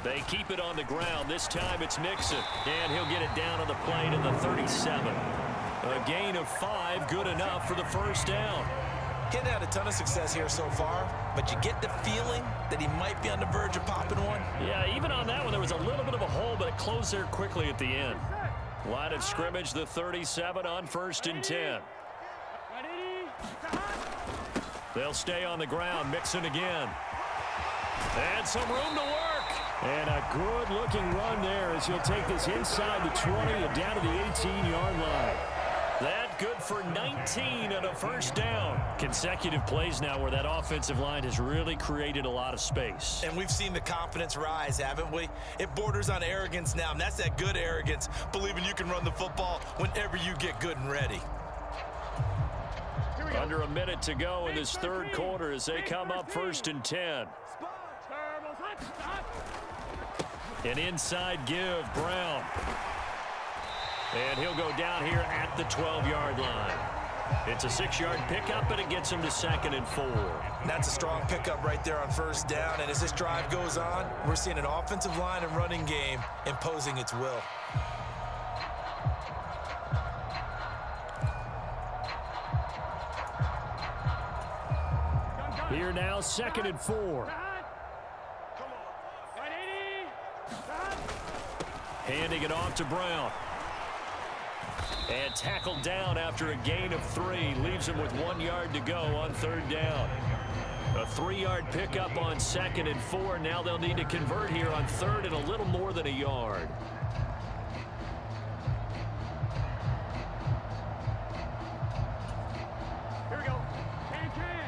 They keep it on the ground. This time it's Mixon, and he'll get it down on the play to the 37. A gain of 5, good enough for the first down. He's had a ton of success here so far, but you get the feeling that he might be on the verge of popping one. Yeah, even on that one, there was a little bit of a hole, but it closed there quickly at the end. Line of scrimmage, the 37 on 1st and 10. They'll stay on the ground. Mixon again. And some room to work. And a good-looking run there as he'll take this inside the 20 and down to the 18-yard line. That good for 19 and a first down. Consecutive plays now where that offensive line has really created a lot of space. And we've seen the confidence rise, haven't we? It borders on arrogance now, and that's that good arrogance, believing you can run the football whenever you get good and ready. Under a minute to go in this third quarter as they come up 1st and 10. An inside give, Brown. And he'll go down here at the 12-yard line. It's a 6-yard pickup, and it gets him to 2nd and 4. That's a strong pickup right there on first down. And as this drive goes on, we're seeing an offensive line and running game imposing its will. Here now, 2nd and 4. Handing it off to Brown. And tackled down after a gain of 3. Leaves him with 1 yard to go on 3rd down. A 3-yard pickup on 2nd and 4. Now they'll need to convert here on 3rd and a little more than a yard. Here we go. Can.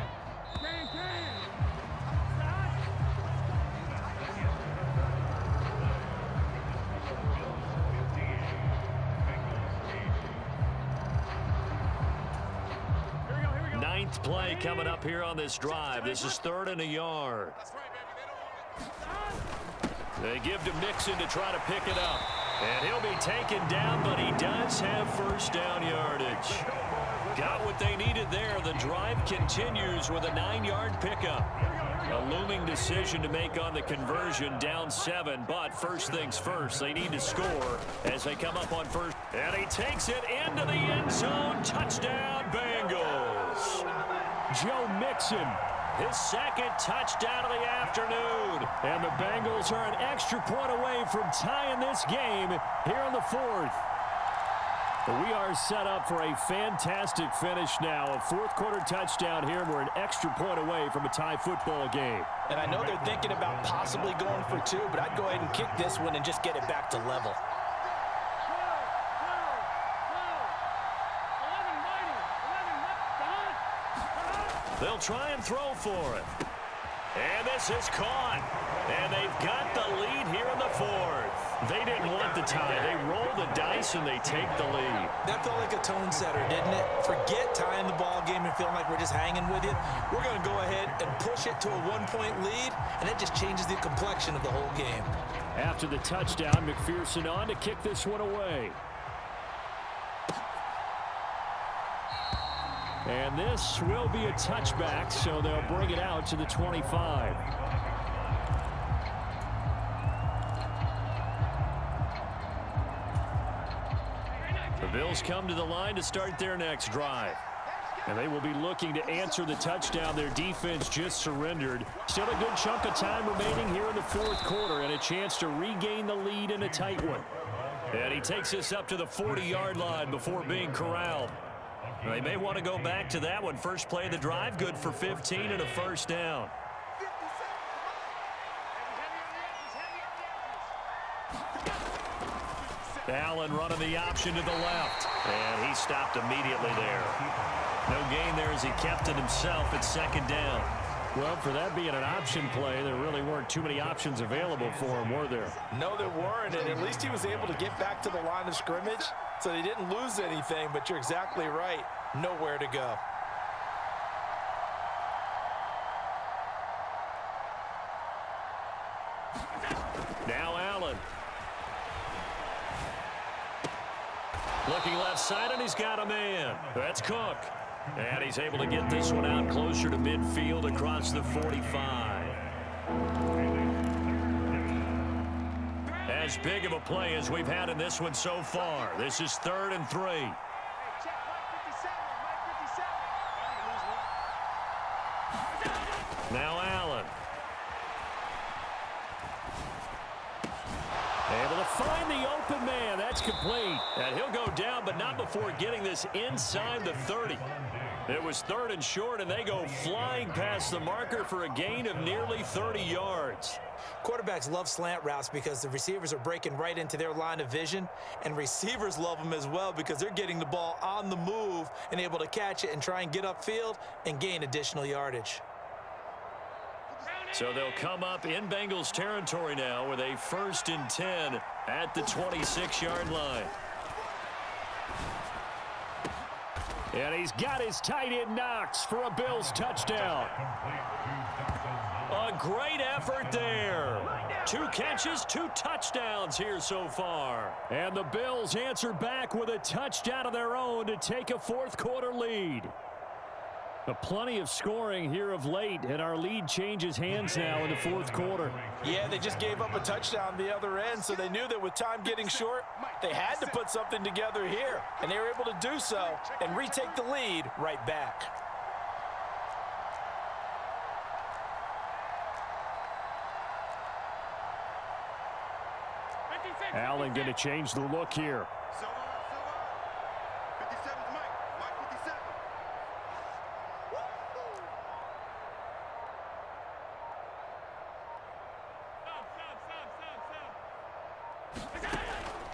9th play coming up here on this drive. This is 3rd and a yard. They give to Mixon to try to pick it up. And he'll be taken down, but he does have first down yardage. Got what they needed there. The drive continues with a 9-yard pickup. A looming decision to make on the conversion, down 7. But first things first, they need to score as they come up on first. And he takes it into the end zone. Touchdown, Bengals. Joe Mixon. His 2nd touchdown of the afternoon. And the Bengals are an extra point away from tying this game here in the 4th. We are set up for a fantastic finish now. A 4th quarter touchdown here. We're an extra point away from a tie football game. And I know they're thinking about possibly going for 2, but I'd go ahead and kick this one and just get it back to level. They'll try and throw for it. And this is caught. And they've got the lead here in the 4th. They didn't want the tie. They roll the dice and they take the lead. That felt like a tone setter, didn't it? Forget tying the ball game and feeling like we're just hanging with you. We're going to go ahead and push it to a 1-point lead, and that just changes the complexion of the whole game. After the touchdown, McPherson on to kick this one away. And this will be a touchback, so they'll bring it out to the 25. The Bills come to the line to start their next drive. And they will be looking to answer the touchdown their defense just surrendered. Still a good chunk of time remaining here in the 4th quarter and a chance to regain the lead in a tight one. And he takes us up to the 40-yard line before being corralled. They may want to go back to that one. First play of the drive, good for 15 and a first down. Allen running the option to the left. And he stopped immediately there. No gain there as he kept it himself at 2nd down. Well, for that being an option play, there really weren't too many options available for him, were there? No, there weren't, and at least he was able to get back to the line of scrimmage, so they didn't lose anything, but you're exactly right. Nowhere to go. Now Allen. Looking left side, and he's got a man. That's Cook. And he's able to get this one out closer to midfield across the 45. As big of a play as we've had in this one so far. This is 3rd and 3. Now Allen. Able to find the open man. That's complete. And he'll go down, but not before getting this inside the 30. It was 3rd and short, and they go flying past the marker for a gain of nearly 30 yards. Quarterbacks love slant routes because the receivers are breaking right into their line of vision, and receivers love them as well because they're getting the ball on the move and able to catch it and try and get upfield and gain additional yardage. So they'll come up in Bengals territory now with a 1st and 10 at the 26-yard line. And he's got his tight end Knox for a Bills touchdown. A great effort there. 2 catches, 2 touchdowns here so far. And the Bills answer back with a touchdown of their own to take a 4th quarter lead. But plenty of scoring here of late, and our lead changes hands now in the 4th quarter. Yeah, they just gave up a touchdown the other end, so they knew that with time getting short, they had to put something together here, and they were able to do so and retake the lead right back. Allen going to change the look here.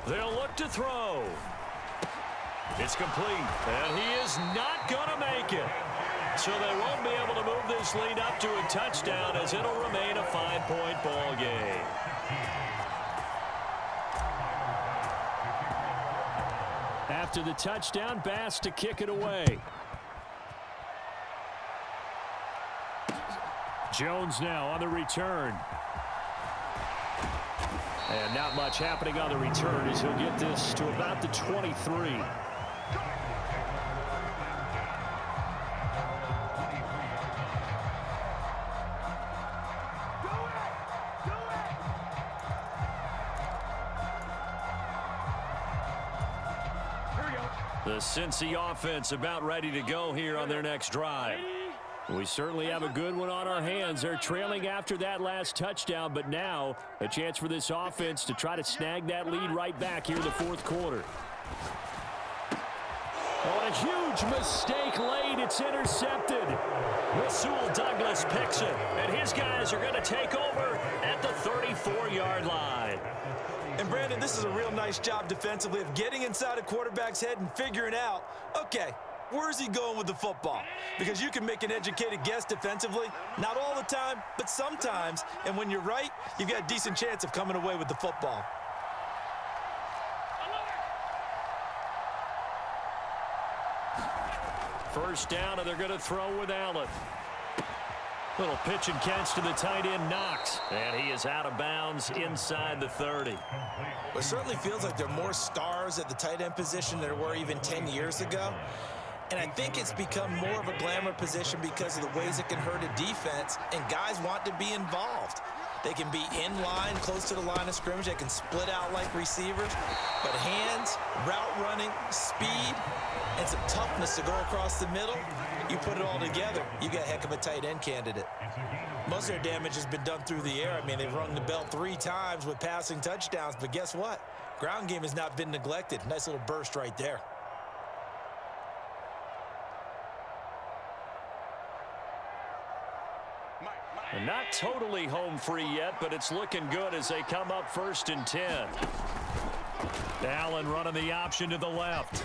They'll look to throw. It's complete, and he is not going to make it. So they won't be able to move this lead up to a touchdown as it'll remain a 5-point ball game. After the touchdown, Bass to kick it away. Jones now on the return. And not much happening on the return as he'll get this to about the 23. The Cincy offense about ready to go here on their next drive. We certainly have a good one on our hands. They're trailing after that last touchdown, but now a chance for this offense to try to snag that lead right back here in the 4th quarter. Oh, a huge mistake late. It's intercepted. Rasul Douglas picks it, and his guys are going to take over at the 34-yard line. And, Brandon, this is a real nice job defensively of getting inside a quarterback's head and figuring out, okay, where's he going with the football? Because you can make an educated guess defensively, not all the time, but sometimes. And when you're right, you've got a decent chance of coming away with the football. First down, and they're going to throw with Allen. Little pitch and catch to the tight end, Knox. And he is out of bounds inside the 30. It certainly feels like there are more stars at the tight end position than there were even 10 years ago. And I think it's become more of a glamour position because of the ways it can hurt a defense, and guys want to be involved. They can be in line, close to the line of scrimmage. They can split out like receivers. But hands, route running, speed, and some toughness to go across the middle, you put it all together, you got a heck of a tight end candidate. Most of their damage has been done through the air. I mean, they've rung the bell 3 times with passing touchdowns, but guess what? Ground game has not been neglected. Nice little burst right there. And not totally home free yet, but it's looking good as they come up 1st and 10. Allen running the option to the left.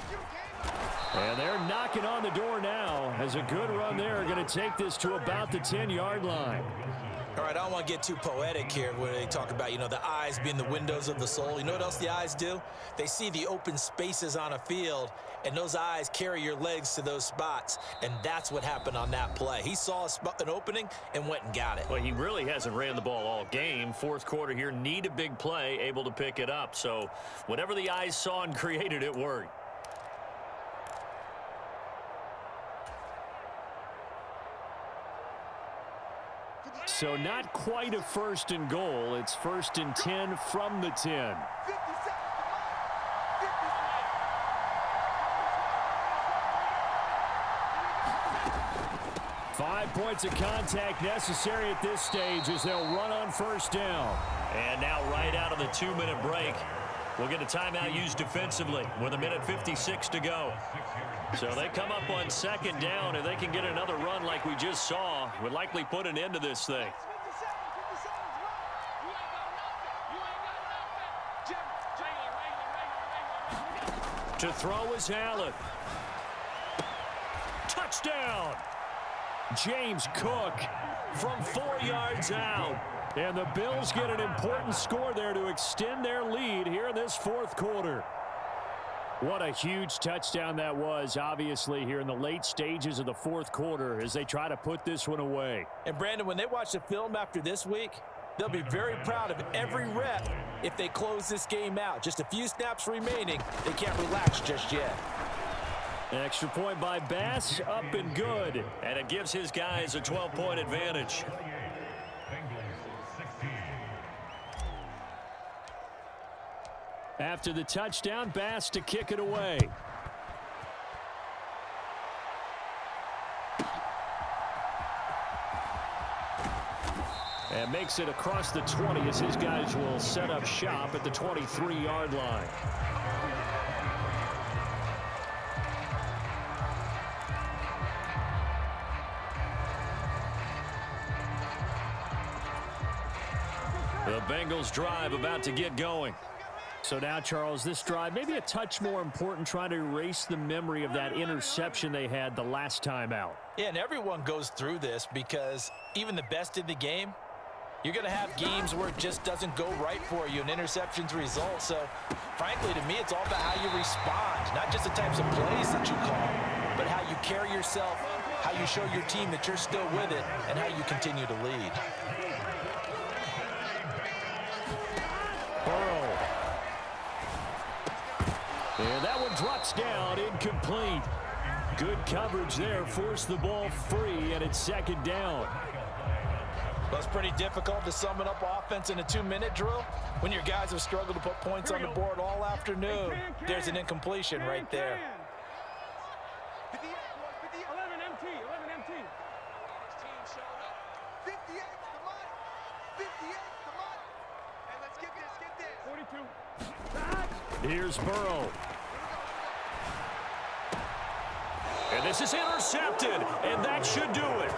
And they're knocking on the door now as a good run there are going to take this to about the 10-yard line. All right, I don't want to get too poetic here where they talk about, you know, the eyes being the windows of the soul. You know what else the eyes do? They see the open spaces on a field, and those eyes carry your legs to those spots, and that's what happened on that play. He saw an opening and went and got it. Well, he really hasn't ran the ball all game. 4th quarter here, need a big play, able to pick it up. So whatever the eyes saw and created, it worked. So not quite a 1st and goal. It's 1st and 10 from the 10. 5 points of contact necessary at this stage as they'll run on 1st down. And now right out of the 2-minute break, we'll get a timeout used defensively with 1:56 to go. So they come up on 2nd down, and they can get another run like we just saw. Would likely put an end to this thing. To throw is Allen. Touchdown! James Cook from 4 yards out. And the Bills get an important score there to extend their lead here in this 4th quarter. What a huge touchdown that was, obviously, here in the late stages of the 4th quarter as they try to put this one away. And, Brandon, when they watch the film after this week, they'll be very proud of every rep if they close this game out. Just a few snaps remaining. They can't relax just yet. An extra point by Bass, up and good. And it gives his guys a 12-point advantage. After the touchdown, Bass to kick it away. And makes it across the 20 as his guys will set up shop at the 23-yard line. The Bengals drive about to get going. So now, Charles, this drive maybe a touch more important, trying to erase the memory of that interception they had the last time out. Yeah, and everyone goes through this because even the best in the game, you're going to have games where it just doesn't go right for you, and interceptions result. So, frankly, to me, it's all about how you respond, not just the types of plays that you call, but how you carry yourself, how you show your team that you're still with it, and how you continue to lead. And that one drops down, incomplete. Good coverage there, forced the ball free, and it's 2nd down. Well, it's pretty difficult to sum it up offense in a 2-minute drill. When your guys have struggled to put points on the board all afternoon, there's an incompletion right there. 11 MT, 11 MT. 58, come on. 58, come on. Hey, let's get this. 42. Here's Burrow. And this is intercepted, and that should do it.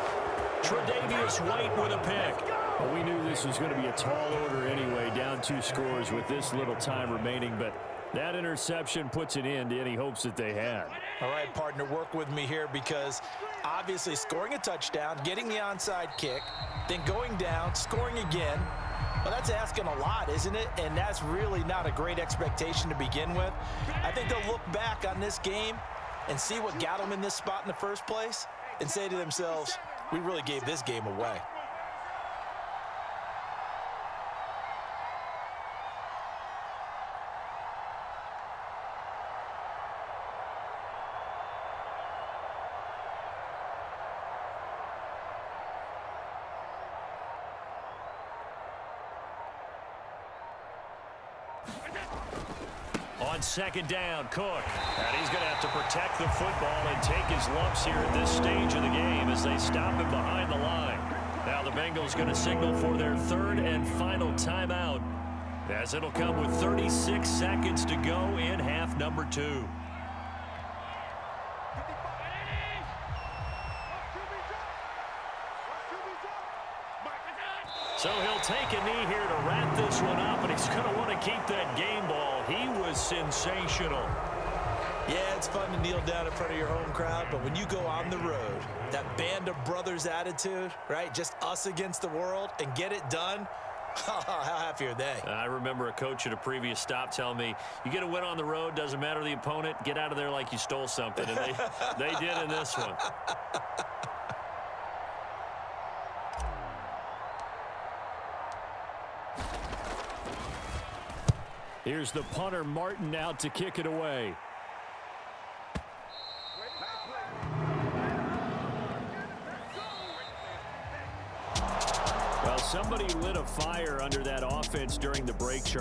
Tre'Davious White with a pick. Well, we knew this was going to be a tall order anyway, down 2 scores with this little time remaining, but that interception puts an end to any hopes that they had. All right, partner, work with me here because obviously scoring a touchdown, getting the onside kick, then going down, scoring again, well, that's asking a lot, isn't it? And that's really not a great expectation to begin with. I think they'll look back on this game and see what got them in this spot in the first place and say to themselves, we really gave this game away. On 2nd down, Cook. And he's going to have to protect the football and take his lumps here at this stage of the game as they stop him behind the line. Now the Bengals going to signal for their 3rd and final timeout, as it'll come with 36 seconds to go in half number 2. So he'll take a knee here to wrap this one up, and he's going to want to keep that game ball. He was sensational. Yeah, it's fun to kneel down in front of your home crowd, but when you go on the road, that band of brothers attitude, right, just us against the world, and get it done, how happy are they? I remember a coach at a previous stop telling me, you get a win on the road, doesn't matter the opponent, get out of there like you stole something, and they did in this one. Here's the punter, Martin, out to kick it away. Somebody lit a fire under that offense during the break.